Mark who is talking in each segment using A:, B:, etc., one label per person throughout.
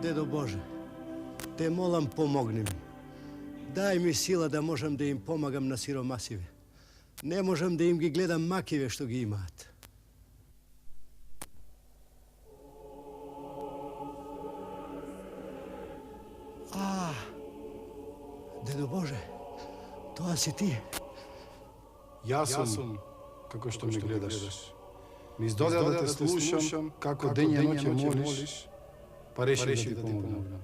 A: Дедо Боже, те молам помогни ми. Дај ми сила да можам да им помагам на сиромасиве. Не можам да им ги гледам макиве што ги имаат. Дедо Боже, тоа си ти.
B: Јас сум, како што ме гледаш. Ми издодеа да те слушам, како ден и ноќе молиш, па реши да ти помогнам.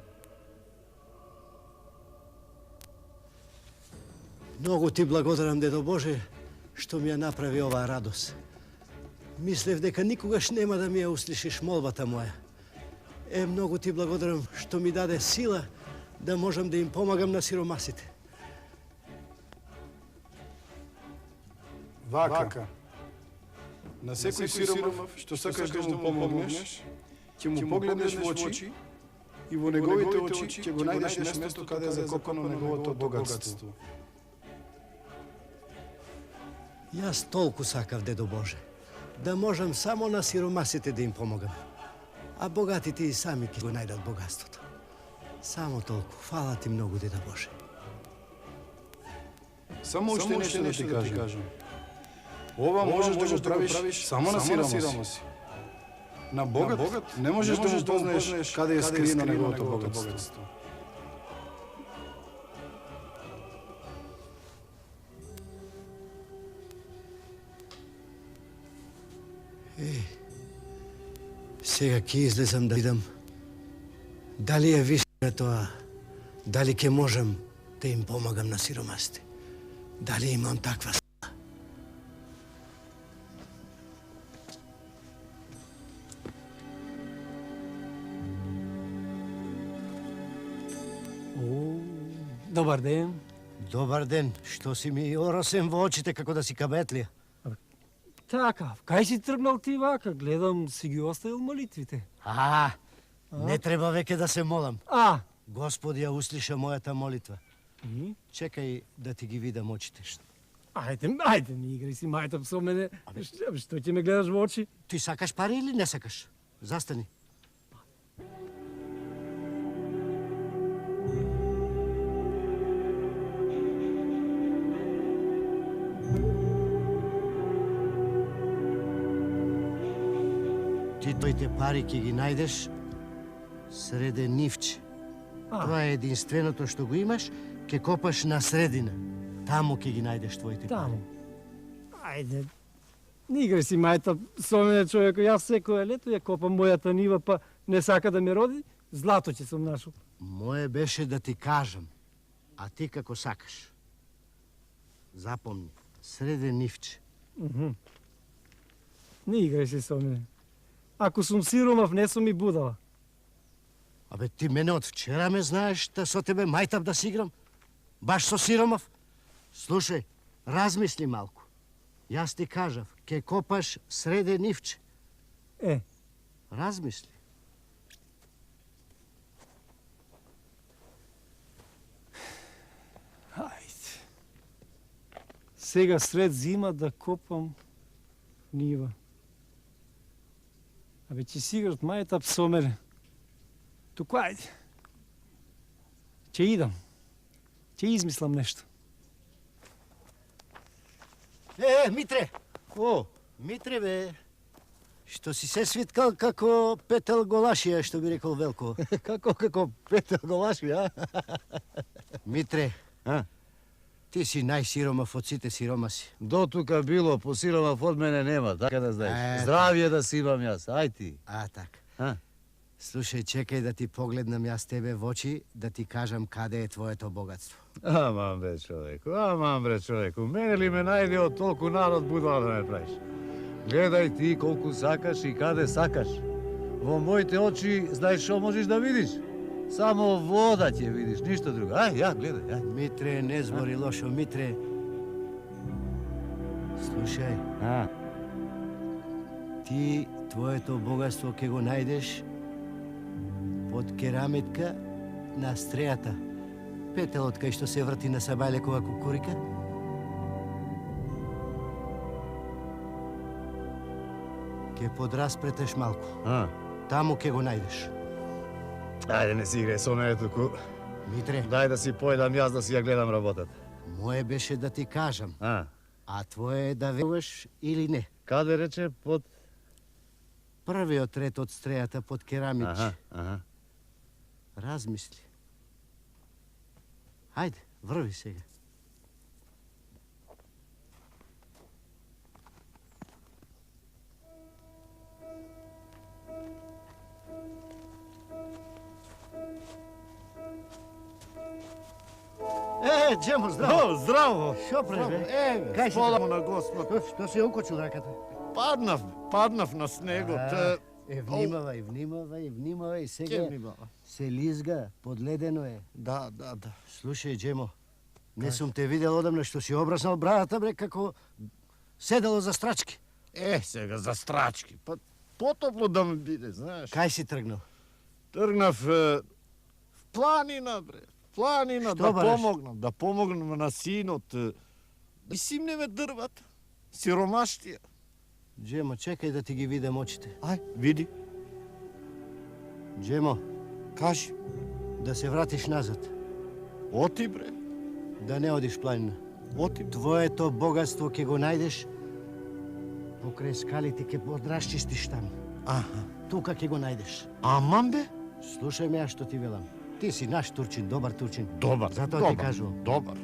A: Многу ти благодарам, Дедо Боже, што ми ја направи оваа радост. Мислев дека никогаш нема да ми ја услишиш молбата моја. Многу ти благодарам што ми даде сила да можам да им помагам на сиромасите.
B: Вака, на секој сиромав што сакаш да му помогнеш, ќе му погледнеш во очи и во неговите очи ќе го најдеш местото каде е закопано неговото богатство.
A: Јас толку сакав, Дедо Боже, да можам само на сиромасите да им помогам, а богатите и сами ќе го најдат богатството. Само толку. Фала ти многу, Дедо Боже.
B: Само уште нешто да ти кажам. Ова можеш да го правиш само на сиромаси. На богат не можеш да му познаеш каде е скриено неговото богатство.
A: Сега ќе излезам да видам дали е вистина тоа, дали ќе можам да им помагам на сиромасите, дали имам таква сила.
C: Добар ден.
A: Добар ден. Што си ми оросен во очите како да си кабетлија?
C: Така, кај си тргнал ти вака? Гледам, си ги оставил молитвите.
A: Не треба веќе да се молам. Господ ја услиша мојата молитва. Чекај да ти ги видам очите.
C: Ајде, не играј си мајтап со мене. Што ќе ме гледаш во очи?
A: Ти сакаш пари или не сакаш? Застани. Ти тоите пари ќе ги најдеш среде нивче. Тоа е единственото што го имаш, ќе копаш на средина. Таму ќе ги најдеш твоите пари.
C: Таму. Ајде, не играј си мајта со мене, човеко. Јас секоја лето ја копам мојата нива, па не сака да ме роди, злато ќе сум нашол.
A: Моje беше да ти кажам, а ти како сакаш. Запомни, среде нивче.
C: Не играј си со мене. Ако сум сиромав, не сум и будала.
A: Ти мене од вчера ме знаеш да со тебе мајтав да си играм? Баш со сиромав? Слушај, размисли малку. Јас ти кажав, ке копаш среде нивче. Размисли.
C: Ајде. Сега сред зима да копам нива. Ќе си играт мајтап со мене. Туку ајде. Ќе идам. Ќе измислам нешто.
A: Митре! Митре, бе! Што си се свиткал како Петел Голашија, што би рекол Велко.
D: Како Петел Голашија,
A: Митре, ти си најсиромав од сите сиромаси.
D: До тука било, по сиромав од мене нема, така да знаеш. Здравје да си имам јас, ај ти.
A: Така. Слушај, чекај да ти погледнам јас тебе во очи, да ти кажам каде е твоето богатство.
D: Аман бре човеку, мене ли ме најде од толку народ будала да ме правиш? Гледај ти колку сакаш и каде сакаш. Во моите очи, знаеш што можеш да видиш? Само вода ќе видиш, ништо друго. Ја, гледај, ај.
A: Митре, не збори лошо, Митре. Слушај. Ти твоето богатство ќе го најдеш под керамитка на стрејата. Петелот кај што се врти на Сабајлекова кукурика. Ќе подраспретеш малку. Таму ќе го најдеш.
D: Ајде, не си играј со мене туку.
A: Митре,
D: Дај да си поедам јас да си ја гледам работата.
A: мое беше да ти кажам,
D: А,
A: твое е да веруваш или не.
D: каде рече под...
A: Првиот ред од стрејата под керамич.
D: Аха.
A: Размисли. Хајде, врви сега. Джемо, здраво!
D: здраво!
A: Шо прави, бе? Кај си?
D: Пола му на Господ.
A: Што си укочил раката?
D: Паднав на снегот.
A: Внимавај, сега се лизга, подледено е.
D: Да.
A: Слушај, Джемо, не сум те видел одамна што си обраснал брадата, бре, како седело за страчки.
D: Сега за страчки. Па потопло да ми биде, знаеш.
A: Кај си тргнал?
D: Тргнав в планина, бре. Планина,
A: Што бараш?
D: да помогнам на синот. Да симнеме дрвата. Сиромаштија.
A: Джемо, чекај да ти ги видам очите.
D: Ај, види.
A: Джемо,
D: Кажи.
A: да се вратиш назад,
D: Оти, бре.
A: да не одиш планина.
D: Оти.
A: Твоето богатство ќе го најдеш покрај скалите, ќе подрасчистиш таму.
D: Аха.
A: Тука ќе го најдеш.
D: Аман, бе?
A: Слушај ме, што ти велам. Ти си наш турчин, добар турчин.
D: Добар.
A: Затоа ти кажувам.
D: Добар.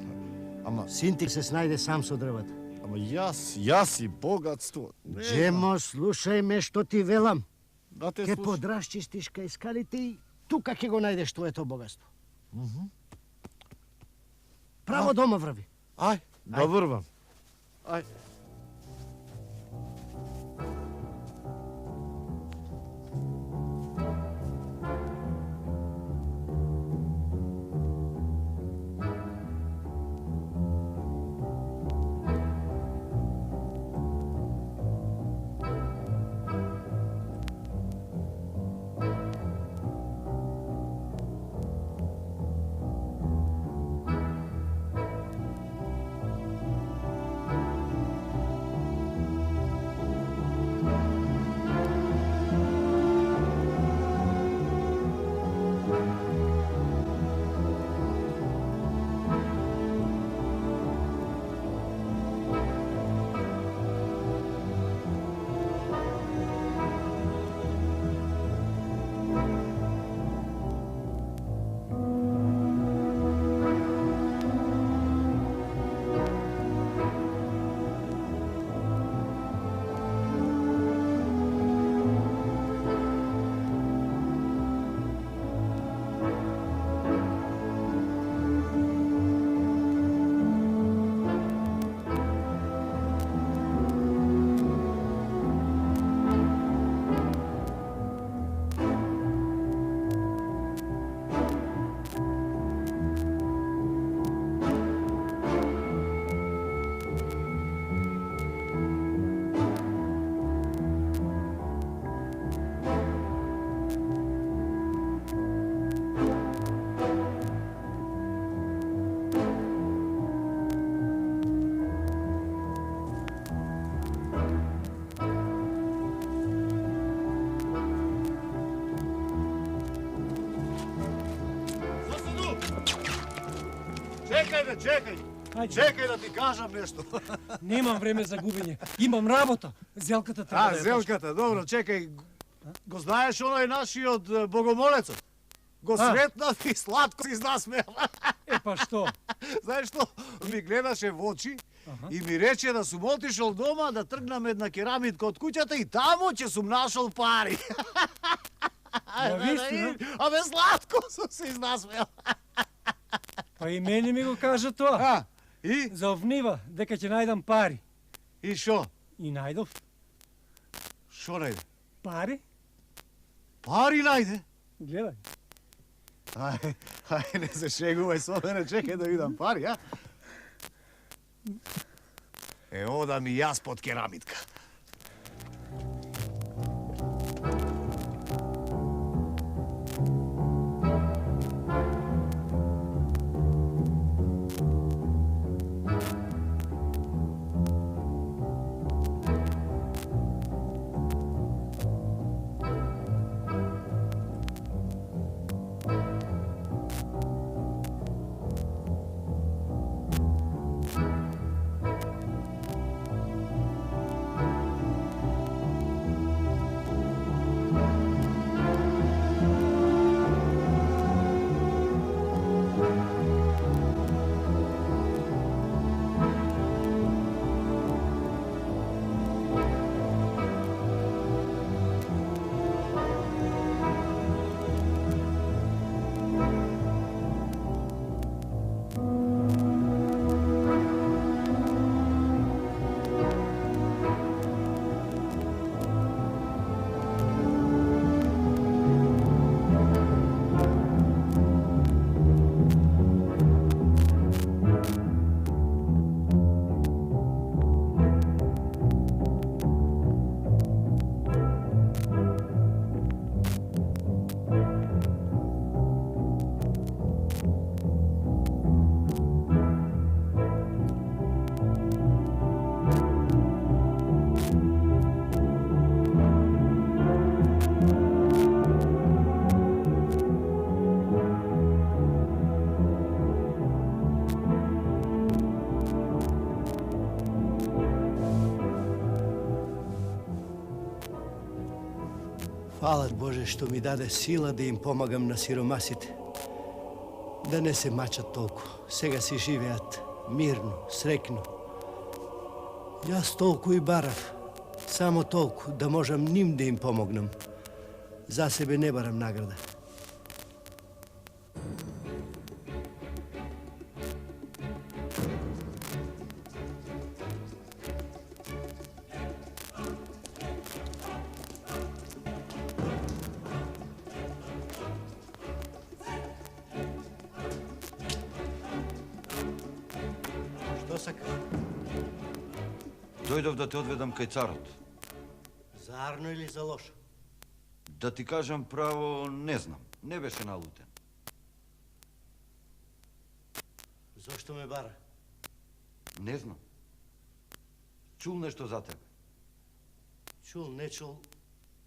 D: Ама,
A: Син ти се снајде сам со дрвата.
D: јас и богатство. Не,
A: Джемо, слушај ме што ти велам.
D: Да те
A: Ке
D: слушам.
A: подрасчистиш кај скалите и тука ќе го најдеш твоето богатство. Право дома врви.
D: Ај, да врвам. Ај.
C: Ајде.
D: Чекај да ти кажам нешто.
C: Немам време за губење. Имам работа. Зелката треба да ја
D: Зелката, добро, чекај. Го знаеш оној нашиот богомолецот? Го сретнав и сладко си насмеал.
C: Е, па што?
D: Знаеш што? Ми гледаше во очи и ми рече да сум отишол дома да тргнам една керамитка од куќата и таму ќе сум нашол пари.
C: Навистина?
D: Абе сладко сум се изнасмеал.
C: Па и мене ми го кажа тоа.
D: И?
C: За овнива, дека ќе најдам пари.
D: И шо?
C: И најдов
D: Шо најде?
C: пари.
D: Пари најде?
C: Гледај.
D: Ај, не се шегувај со мене, чекај да видам пари, а? Одам и јас под керамитка.
A: што ми даде сила да им помагам на сиромасите. Да не се мачат толку. Сега си живеат мирно, срекно. Јас толку и барав. Само толку да можам ним да им помогнам. За себе не барам награда. Што сакаш?
E: Дојдов да те одведам кај царот.
A: За арно или за лошо?
E: Да ти кажам право, не знам. Не беше налутен.
A: Зошто ме бара?
E: Не знам. Чул нешто за тебе.
A: Чул, не чул,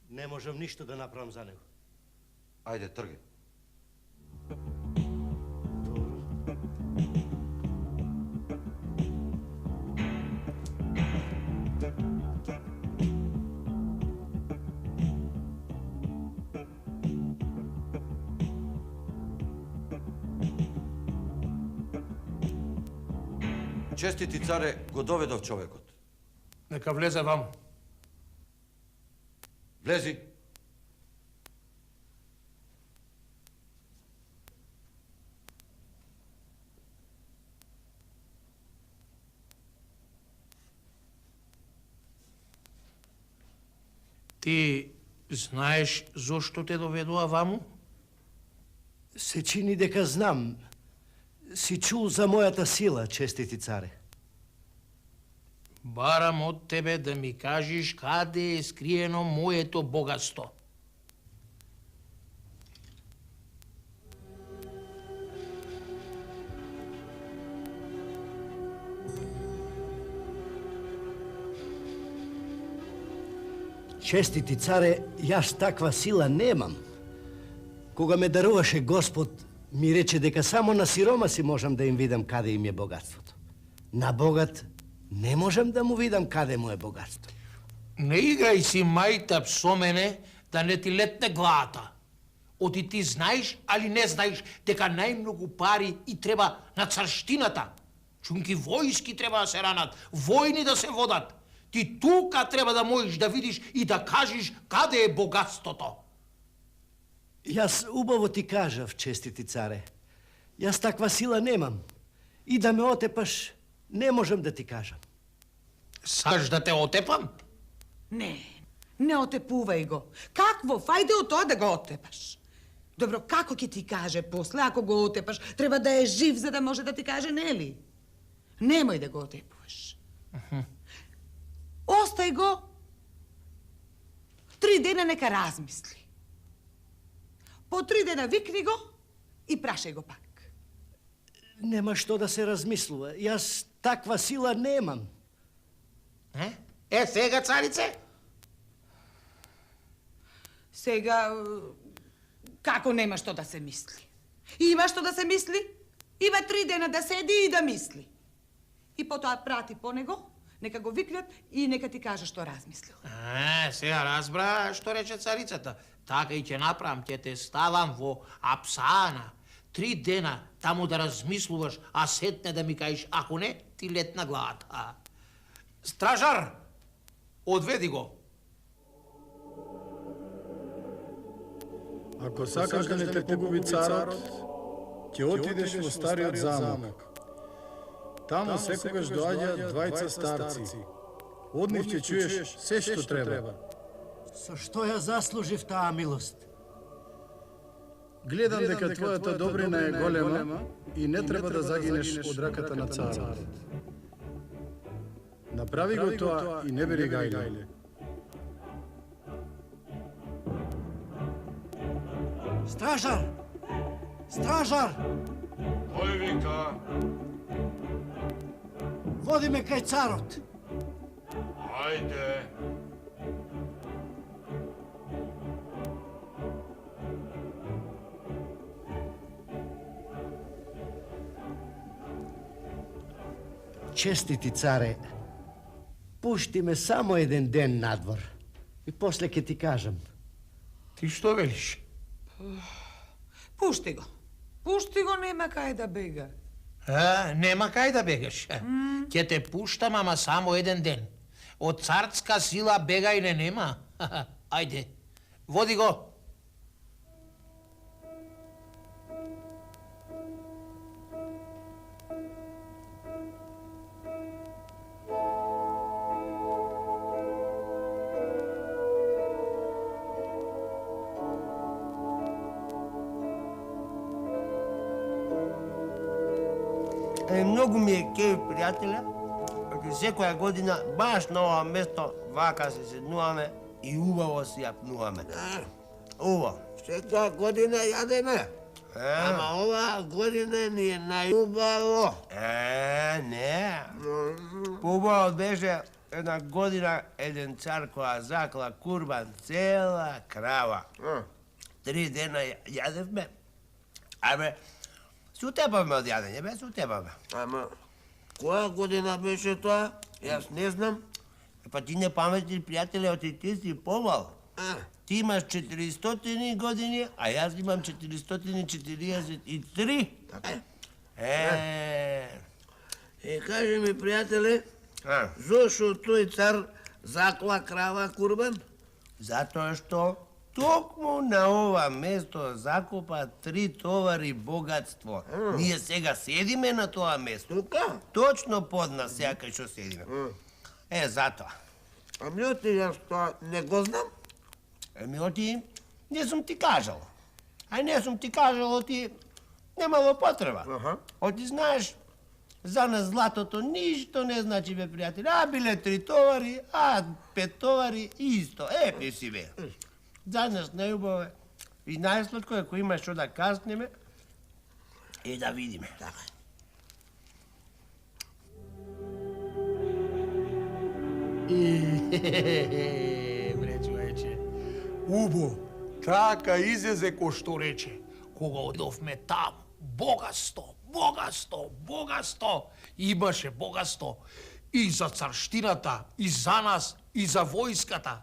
A: не можам ништо да направам за него.
E: Ајде, тргај. Честити царе, го доведов човекот.
F: Нека влезе ваму.
E: Влези.
F: Ти знаеш зошто те доведува ваму?
A: Се чини дека знам. Си чул за мојата сила, честити царе.
F: Барам од тебе да ми кажеш каде е скриено моето богатство.
A: Честити царе, јас таква сила немам. Кога ме даруваше Господ, ми рече дека само на сиромаси можам да им видам каде им е богатството. На богат не можам да му видам каде му е богатство.
F: Не играј си мајтап со мене да не ти летне главата. Оти ти знаеш, али не знаеш дека најмногу пари и треба на царштината. Чунки војски треба да се ранат, војни да се водат. Ти тука треба да можеш да видиш и да кажеш каде е богатството.
A: Јас убаво ти кажав, честити царе. Јас таква сила немам. И да ме отепаш, не можам да ти кажам.
F: Сакаш да те отепам?
G: Не отепувај го. Какво? Фајде од тоа да го отепаш. Добро, како ќе ти каже после, ако го отепаш, треба да е жив за да може да ти каже, нели? Немој да го отепуваш. Остај го 3 дена нека размисли. По 3 дена викни го и прашај го пак.
A: Нема што да се размислува. Јас таква сила немам.
F: Сега, царице?
G: Сега, како нема што да се мисли? Има што да се мисли? Има 3 дена да седи и да мисли. И потоа прати по него, нека го викнат и нека ти каже што размислил.
F: Сега разбра што рече царицата. Така и ќе направам, ќе те ставам во апсана. 3 дена таму да размислуваш, а сетне да ми кажеш, ако не, ти летна главата. Стражар, одведи го.
B: Ако сакаш да не те погуби царот, ќе отидеш во стариот замок. Таму секогаш доаѓаат двајца старци. Од нив ќе чуеш се што треба.
A: Со што ја заслужив таа милост?
B: Гледам дека твојата добрина е голема и не треба да загинеш од раката на царот. Направи го тоа и не бери гајле.
A: Стражар! Стражар!
E: Кој вика?
A: Води ме кај царот.
E: Ајде.
A: Честити царе, пушти ме само еден ден надвор и после ќе ти кажам.
F: Ти што велиш?
G: Пушти го. Пушти го, нема кај да бега.
F: Нема кај да бегаш. Ќе те пуштам, ама само еден ден. Од царска сила бегајне нема. Ајде, води го.
H: Многу ми е кеј пријателя, секоја година баш на ова место вака се седнуваме и убаво си ја пнуваме. Убаво.
I: Секоја година јадеме. Ама оваа година ни е најубаво.
H: Не. Убаво беше една година еден цар која закла курбан цела крава. 3 дена јадевме. Абе, се утепавме од јадење, бе, се утепавме.
I: Ама, која година беше тоа? Јас не знам.
H: Па ти не паметни, пријателе, оти ти си помал. Ти имаш 400 години, а јас имам 443.
I: Така
H: Е,
I: кажи ми, пријателе, зошто тој цар закла крава курбан?
H: затоа што токму на ова место закопа 3 товари богатство. Ние сега седиме на тоа место.
I: Тука?
H: Точно под нас, сега кај што седиме. Затоа.
I: Ами оти јас тоа не го знам.
H: Оти, не сум ти кажал. Не сум ти кажал, оти, немало потреба. Оти, знаеш, за нас златото ништо не значи, бе, пријатели. Биле 3 товари, 5 товари, исто. Пи си, бе. За нас најубаво е. И најсладко е, ако имаш што да каснеме и да видиме.
I: Така.
F: Бре, човече. Убо, така излезе ко што рече. Кога одовме таму, богатство, богатство, богатство. Имаше богатство и за царштината, и за нас, и за војската.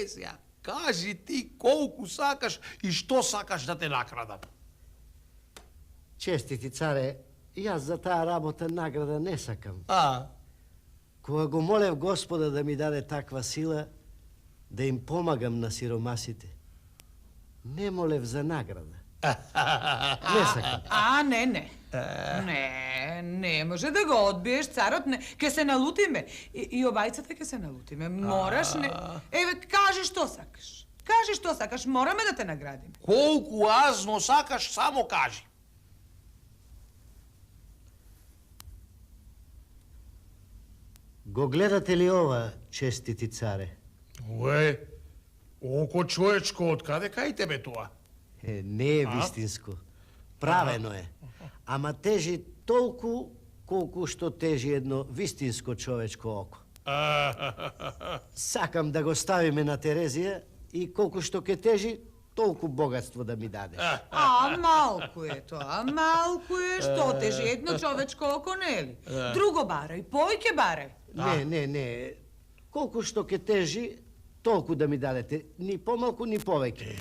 F: Сега, кажи ти колку сакаш и што сакаш да те накрадам.
A: Честити царе, јас за таа работа награда не сакам. Кога го молев Господа да ми даде таква сила, да им помагам на сиромасите, не молев за награда. Не сакам.
G: Не. Не може да го одбиеш, царот, не. Ке се налутиме. И обајцата ке се налутиме. Мораш, не. Кажи што сакаш. Кажи што сакаш, мораме да те наградиме.
F: Колку азно сакаш, само кажи.
A: Го гледате ли ова, честити царе?
F: Око човечко, од каде кај тебе тоа?
A: Не е вистинско. Правено е. Ама тежи толку колку што тежи едно вистинско човечко око. Сакам да го ставиме на Терезија и колку што ке тежи, толку богатство да ми даде.
G: Малку е тоа, малку е. Што тежи едно човечко око, нели? Друго барај, појќе барај.
A: Не. Колку што ке тежи, толку да ми дадете. Ни помалку, ни повеќе.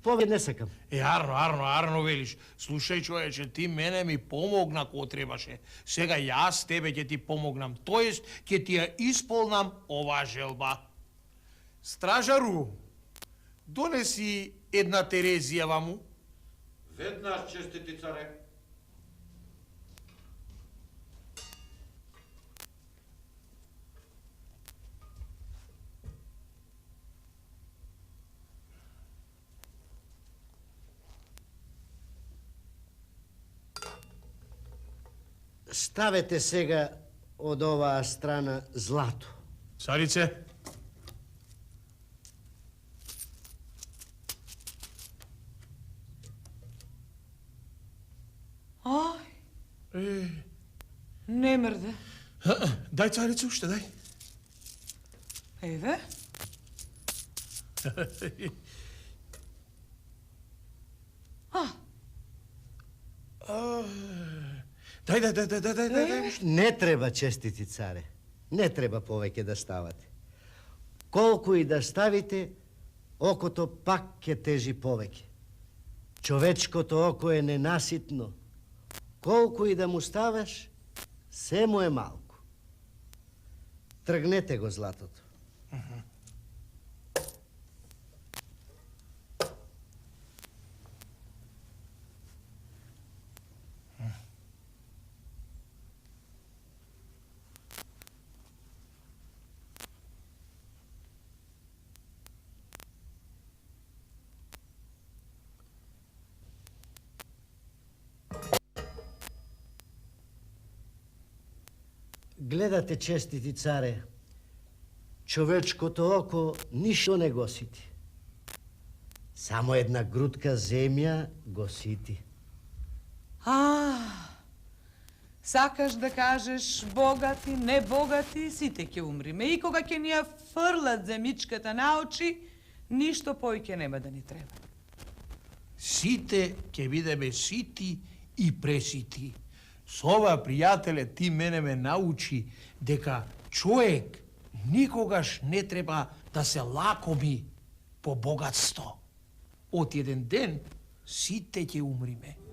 A: Повеќе не сакам.
F: Арно велиш. Слушај, човече, ти мене ми помогна кога требаше. Сега јас тебе ќе ти помогнам. Тоест, ќе ти ја исполнам оваа желба. Стражару, донеси една Терезија ваму.
E: Веднаш, честити царе.
A: Ставете сега од оваа страна злато.
F: Царице.
G: Не мрде.
F: Дај, царице, уште дај.
G: Еве.
F: Дај.
A: Не треба, честити царе. Не треба повеќе да ставате. Колку и да ставите, окото пак ќе тежи повеќе. Човечкото око е ненаситно. Колку и да му ставаш, се му е малку. Тргнете го златото. Гледате, честити царе, човечкото око ништо не го сити. Само една грудка земја го сити.
G: Сакаш да кажеш богати, не богати, сите ќе умриме. И кога ќе ни ја фрлат земичката на очи, ништо поиќе нема да ни треба.
F: Сите ќе бидеме сити и пресити. Со ова, пријателе, ти мене ме научи дека човек никогаш не треба да се лакоми по богатство. Од еден ден сите ќе умриме.